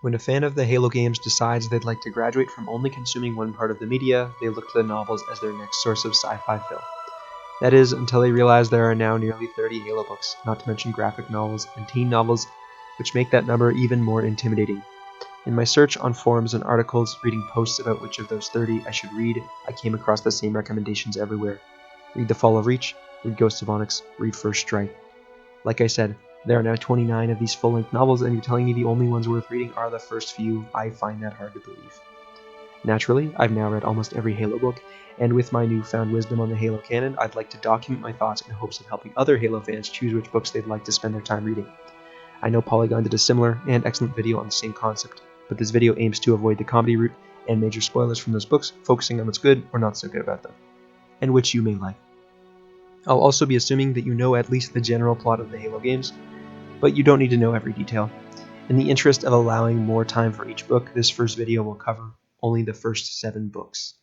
When a fan of the Halo games decides they'd like to graduate from only consuming one part of the media, they look to the novels as their next source of sci-fi fill. That is, until they realize there are now nearly 30 Halo books, not to mention graphic novels and teen novels, which make that number even more intimidating. In my search on forums and articles, reading posts about which of those 30 I should read, I came across the same recommendations everywhere. Read The Fall of Reach, read Ghosts of Onyx, read First Strike. Like I said, there are now 29 of these full-length novels, and you're telling me the only ones worth reading are the first few. I find that hard to believe. Naturally, I've now read almost every Halo book, and with my newfound wisdom on the Halo canon, I'd like to document my thoughts in hopes of helping other Halo fans choose which books they'd like to spend their time reading. I know Polygon did a similar and excellent video on the same concept, but this video aims to avoid the comedy route and major spoilers from those books, focusing on what's good or not so good about them, and which you may like. I'll also be assuming that you know at least the general plot of the Halo games, but you don't need to know every detail. In the interest of allowing more time for each book, this first video will cover only the first 7 books.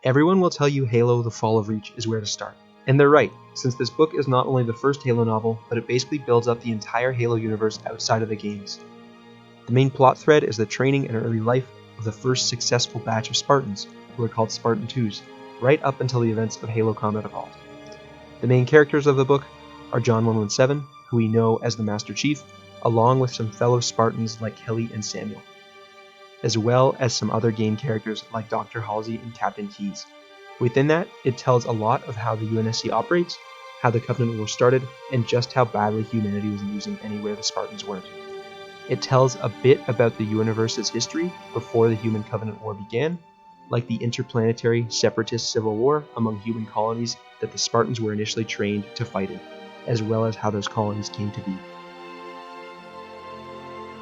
Everyone will tell you Halo: The Fall of Reach is where to start, and they're right, since this book is not only the first Halo novel, but it basically builds up the entire Halo universe outside of the games. The main plot thread is the training and early life of the first successful batch of Spartans, who are called Spartan 2s, right up until the events of Halo Combat Evolved. The main characters of the book are John 117, who we know as the Master Chief, along with some fellow Spartans like Kelly and Samuel, as well as some other game characters like Dr. Halsey and Captain Keyes. Within that, it tells a lot of how the UNSC operates, how the Covenant War started, and just how badly humanity was losing anywhere the Spartans weren't. It tells a bit about the universe's history before the Human Covenant War began, like the interplanetary separatist civil war among human colonies that the Spartans were initially trained to fight in, as well as how those colonies came to be.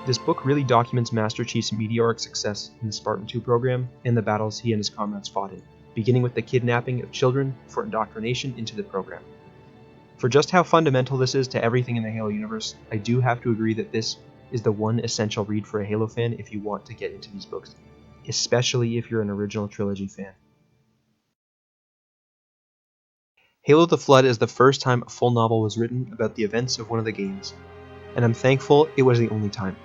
This book really documents Master Chief's meteoric success in the Spartan 2 program and the battles he and his comrades fought in, beginning with the kidnapping of children for indoctrination into the program. For just how fundamental this is to everything in the Halo universe, I do have to agree that this is the one essential read for a Halo fan if you want to get into these books, especially if you're an original trilogy fan. Halo: The Flood is the first time a full novel was written about the events of one of the games, and I'm thankful it was the only time.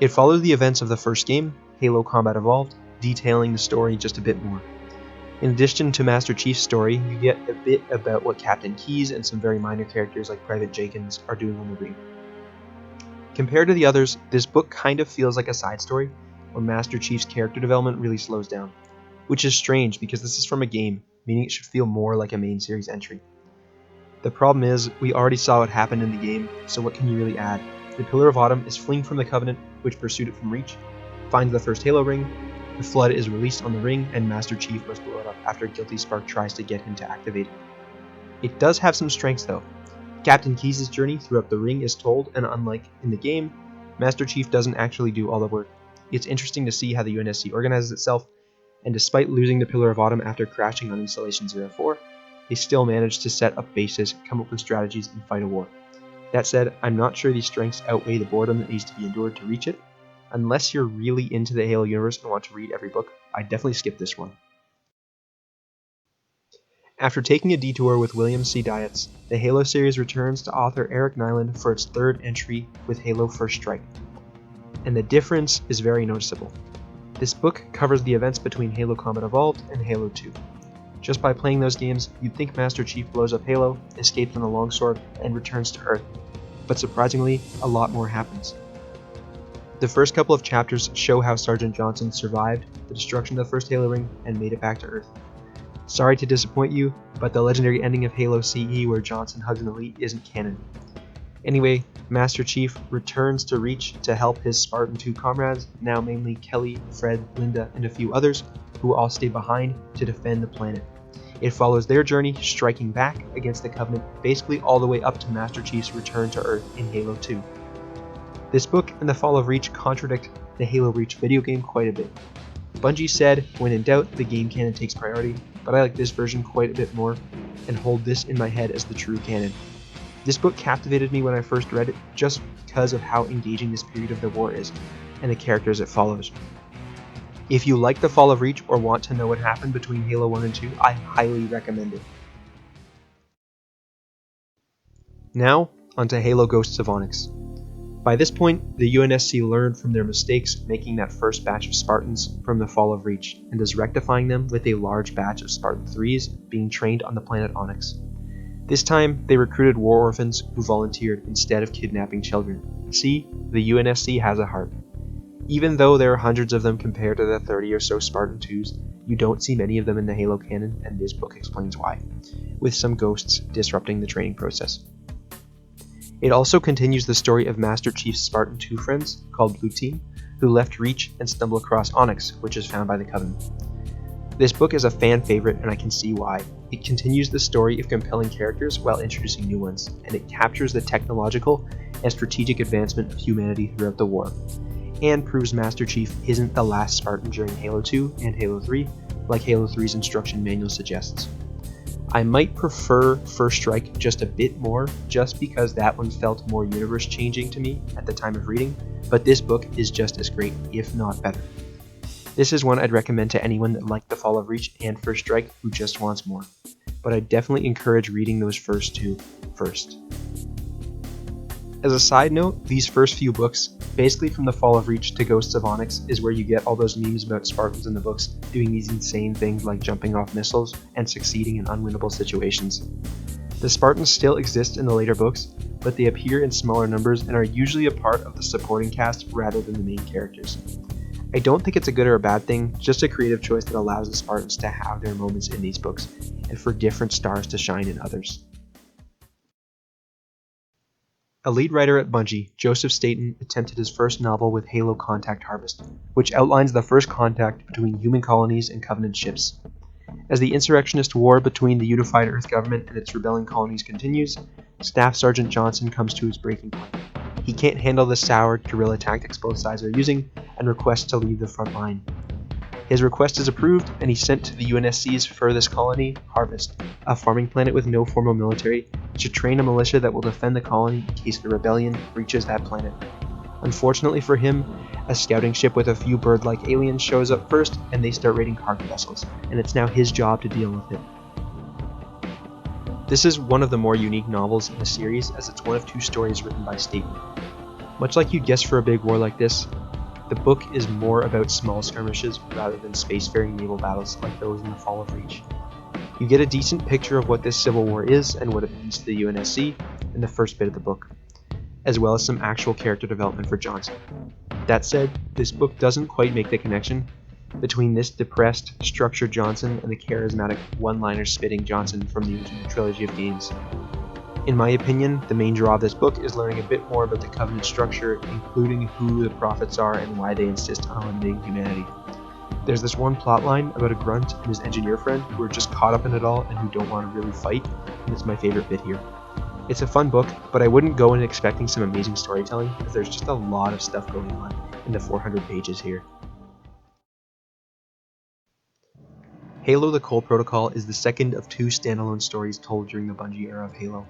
It follows the events of the first game, Halo Combat Evolved, detailing the story just a bit more. In addition to Master Chief's story, you get a bit about what Captain Keyes and some very minor characters like Private Jenkins are doing on the ring. Compared to the others, this book kind of feels like a side story, where Master Chief's character development really slows down, which is strange because this is from a game, meaning it should feel more like a main series entry. The problem is, we already saw what happened in the game, so what can you really add? The Pillar of Autumn is fleeing from the Covenant, which pursued it from Reach, finds the first Halo ring, the Flood is released on the ring, and Master Chief must blow it up after Guilty Spark tries to get him to activate it. It does have some strengths though. Captain Keyes' journey throughout the ring is told, and unlike in the game, Master Chief doesn't actually do all the work. It's interesting to see how the UNSC organizes itself, and despite losing the Pillar of Autumn after crashing on Installation 04, they still managed to set up bases, come up with strategies, and fight a war. That said, I'm not sure these strengths outweigh the boredom that needs to be endured to reach it. Unless you're really into the Halo universe and want to read every book, I'd definitely skip this one. After taking a detour with William C. Dietz, the Halo series returns to author Eric Nyland for its third entry with Halo First Strike. And the difference is very noticeable. This book covers the events between Halo Combat Evolved and Halo 2. Just by playing those games, you'd think Master Chief blows up Halo, escapes on the longsword, and returns to Earth. But surprisingly, a lot more happens. The first couple of chapters show how Sergeant Johnson survived the destruction of the first Halo ring and made it back to Earth. Sorry to disappoint you, but the legendary ending of Halo CE where Johnson hugs an elite isn't canon. Anyway, Master Chief returns to Reach to help his Spartan 2 comrades, now mainly Kelly, Fred, Linda, and a few others, who all stay behind to defend the planet. It follows their journey striking back against the Covenant basically all the way up to Master Chief's return to Earth in Halo 2. This book and The Fall of Reach contradict the Halo Reach video game quite a bit. Bungie said, when in doubt, the game canon takes priority, but I like this version quite a bit more, and hold this in my head as the true canon. This book captivated me when I first read it just because of how engaging this period of the war is, and the characters it follows. If you like The Fall of Reach or want to know what happened between Halo 1 and 2, I highly recommend it. Now, onto Halo Ghosts of Onyx. By this point, the UNSC learned from their mistakes making that first batch of Spartans from the Fall of Reach, and is rectifying them with a large batch of Spartan 3s being trained on the planet Onyx. This time, they recruited war orphans who volunteered instead of kidnapping children. See, the UNSC has a heart. Even though there are hundreds of them compared to the 30 or so Spartan 2s, you don't see many of them in the Halo canon, and this book explains why, with some ghosts disrupting the training process. It also continues the story of Master Chief's Spartan 2 friends, called Blue Team, who left Reach and stumble across Onyx, which is found by the Covenant. This book is a fan favorite, and I can see why. It continues the story of compelling characters while introducing new ones, and it captures the technological and strategic advancement of humanity throughout the war, and proves Master Chief isn't the last Spartan during Halo 2 and Halo 3, like Halo 3's instruction manual suggests. I might prefer First Strike just a bit more, just because that one felt more universe-changing to me at the time of reading, but this book is just as great, if not better. This is one I'd recommend to anyone that liked The Fall of Reach and First Strike who just wants more, but I'd definitely encourage reading those first two first. As a side note, these first few books, basically from The Fall of Reach to Ghosts of Onyx, is where you get all those memes about Spartans in the books doing these insane things like jumping off missiles and succeeding in unwinnable situations. The Spartans still exist in the later books, but they appear in smaller numbers and are usually a part of the supporting cast rather than the main characters. I don't think it's a good or a bad thing, just a creative choice that allows the Spartans to have their moments in these books, and for different stars to shine in others. A lead writer at Bungie, Joseph Staten, attempted his first novel with Halo Contact Harvest, which outlines the first contact between human colonies and Covenant ships. As the insurrectionist war between the unified Earth government and its rebelling colonies continues, Staff Sergeant Johnson comes to his breaking point. He can't handle the soured guerrilla tactics both sides are using, and requests to leave the front line. His request is approved, and he's sent to the UNSC's furthest colony, Harvest, a farming planet with no formal military, to train a militia that will defend the colony in case the rebellion reaches that planet. Unfortunately for him, a scouting ship with a few bird-like aliens shows up first, and they start raiding cargo vessels, and it's now his job to deal with it. This is one of the more unique novels in the series, as it's one of two stories written by Staten. Much like you'd guess for a big war like this, the book is more about small skirmishes rather than spacefaring naval battles like those in The Fall of Reach. You get a decent picture of what this civil war is and what it means to the UNSC in the first bit of the book, as well as some actual character development for Johnson. That said, this book doesn't quite make the connection between this depressed, structured Johnson and the charismatic, one-liner spitting Johnson from the original trilogy of games. In my opinion, the main draw of this book is learning a bit more about the Covenant structure, including who the prophets are and why they insist on eliminating humanity. There's this one plotline about a grunt and his engineer friend who are just caught up in it all and who don't want to really fight, and it's my favorite bit here. It's a fun book, but I wouldn't go in expecting some amazing storytelling, as there's just a lot of stuff going on in the 400 pages here. Halo: The Cole Protocol is the second of two standalone stories told during the Bungie era of Halo.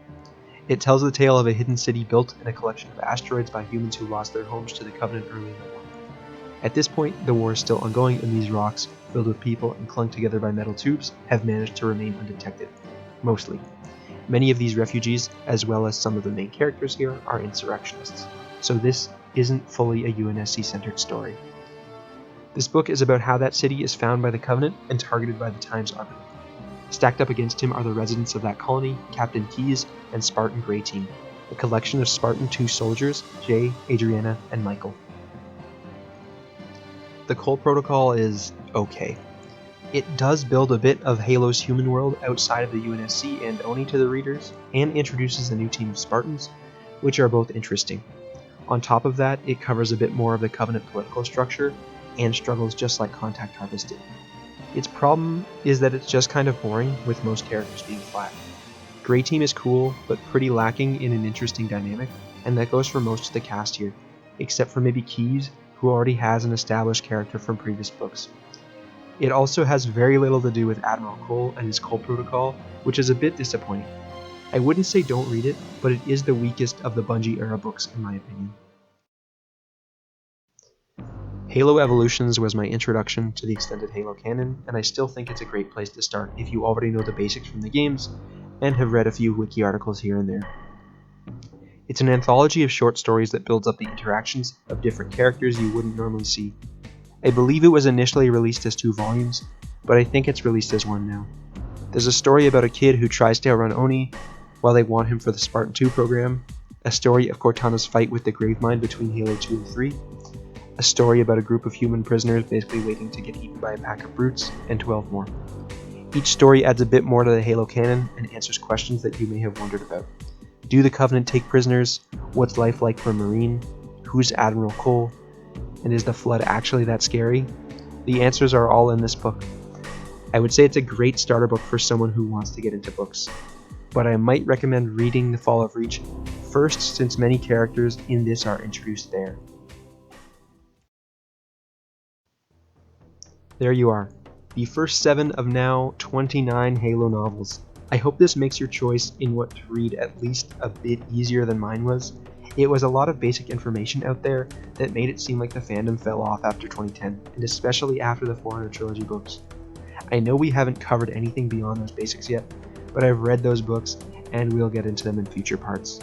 It tells the tale of a hidden city built in a collection of asteroids by humans who lost their homes to the Covenant early in the war. At this point, the war is still ongoing, and these rocks, filled with people and clung together by metal tubes, have managed to remain undetected. Mostly. Many of these refugees, as well as some of the main characters here, are insurrectionists, so this isn't fully a UNSC-centered story. This book is about how that city is found by the Covenant and targeted by the Times Army. Stacked up against him are the residents of that colony, Captain Keyes, and Spartan Grey Team, a collection of Spartan 2 soldiers, Jay, Adriana, and Michael. The Cole Protocol is okay. It does build a bit of Halo's human world outside of the UNSC and Oni to the readers, and introduces a new team of Spartans, which are both interesting. On top of that, it covers a bit more of the Covenant political structure, and struggles just like Contact Harvest did. Its problem is that it's just kind of boring, with most characters being flat. Grey Team is cool, but pretty lacking in an interesting dynamic, and that goes for most of the cast here, except for maybe Keyes, who already has an established character from previous books. It also has very little to do with Admiral Cole and his Cole Protocol, which is a bit disappointing. I wouldn't say don't read it, but it is the weakest of the Bungie era books in my opinion. Halo Evolutions was my introduction to the extended Halo canon, and I still think it's a great place to start if you already know the basics from the games and have read a few wiki articles here and there. It's an anthology of short stories that builds up the interactions of different characters you wouldn't normally see. I believe it was initially released as 2 volumes, but I think it's released as 1 now. There's a story about a kid who tries to outrun Oni while they want him for the Spartan 2 program, a story of Cortana's fight with the Gravemind between Halo 2 and 3, a story about a group of human prisoners basically waiting to get eaten by a pack of brutes, and 12 more. Each story adds a bit more to the Halo canon and answers questions that you may have wondered about. Do the Covenant take prisoners? What's life like for a Marine? Who's Admiral Cole? And is the Flood actually that scary? The answers are all in this book. I would say it's a great starter book for someone who wants to get into books, but I might recommend reading The Fall of Reach first, since many characters in this are introduced there. There you are, the first 7 of now 29 Halo novels. I hope this makes your choice in what to read at least a bit easier than mine was. It was a lot of basic information out there that made it seem like the fandom fell off after 2010, and especially after the 400 Trilogy books. I know we haven't covered anything beyond those basics yet, but I've read those books, and we'll get into them in future parts.